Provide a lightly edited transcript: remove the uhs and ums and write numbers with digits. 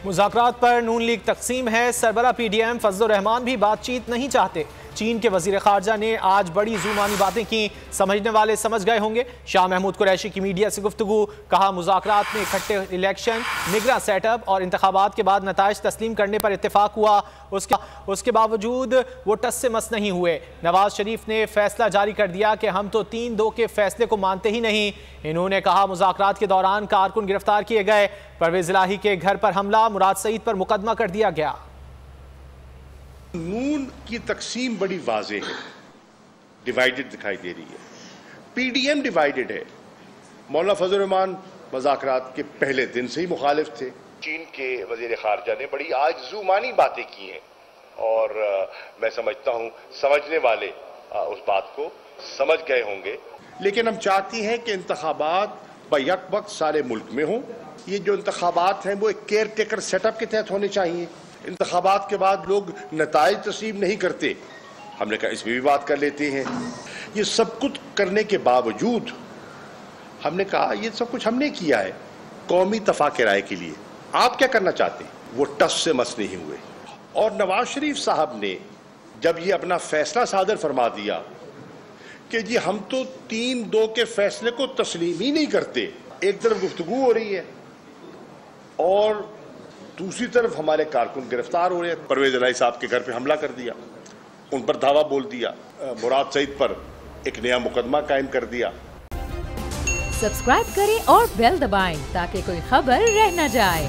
مذاکرات پر نون لیگ تقسیم ہے۔ سربراہ پی ڈی ایم فضل الرحمان بھی بات چیت نہیں چاہتے۔ چین کے وزیر خارجہ نے آج بڑی زومانی باتیں کی، سمجھنے والے سمجھ گئے ہوں گے۔ شاہ محمود قریشی کی میڈیا سے گفتگو، کہا مذاکرات میں اکٹھے الیکشن، نگراں سیٹ اپ اور انتخابات کے بعد نتائج تسلیم کرنے پر اتفاق ہوا، اس کے باوجود وہ ٹس سے مس نہیں ہوئے۔ نواز شریف نے فیصلہ جاری کر دیا کہ ہم تو 3-2 کے فیصلے کو مانتے ہی نہیں۔ انہوں نے کہا مذاکرات کے دوران کارکن گرفتار کیے گئے، پرویز الہی کے گھر پر حملہ، مراد سعید پر مقدمہ کر دیا گیا۔ نون کی تقسیم بڑی واضح ہے، ڈیوائیڈڈ دکھائی دے رہی ہے۔ پی ڈی ایم ڈیوائیڈڈ ہے۔ مولانا فضل الرحمان مذاکرات کے پہلے دن سے ہی مخالف تھے۔ چین کے وزیر خارجہ نے بڑی آج زومانی باتیں کی ہیں اور میں سمجھتا ہوں سمجھنے والے اس بات کو سمجھ گئے ہوں گے۔ لیکن ہم چاہتے ہیں کہ انتخابات بیک وقت سارے ملک میں ہوں۔ یہ جو انتخابات ہیں وہ ایک کیئر ٹیکر سیٹ اپ کے تحت ہونے چاہیے۔ انتخابات کے بعد لوگ نتائج تسلیم نہیں کرتے، ہم نے کہا اس میں بھی بات کر لیتے ہیں۔ یہ سب کچھ کرنے کے باوجود ہم نے کہا یہ سب کچھ ہم نے کیا ہے قومی اتفاق رائے کے لیے، آپ کیا کرنا چاہتے ہیں؟ وہ ٹس سے مس نہیں ہوئے۔ اور نواز شریف صاحب نے جب یہ اپنا فیصلہ صادر فرما دیا کہ جی ہم تو 3-2 کے فیصلے کو تسلیم ہی نہیں کرتے، ایک طرف گفتگو ہو رہی ہے اور دوسری طرف ہمارے کارکن گرفتار ہو رہے ہیں۔ پرویز الہی صاحب کے گھر پہ حملہ کر دیا، ان پر دھاوا بول دیا، مراد سعید پر ایک نیا مقدمہ قائم کر دیا۔ سبسکرائب کریں اور بیل دبائیں تاکہ کوئی خبر رہ نہ جائے۔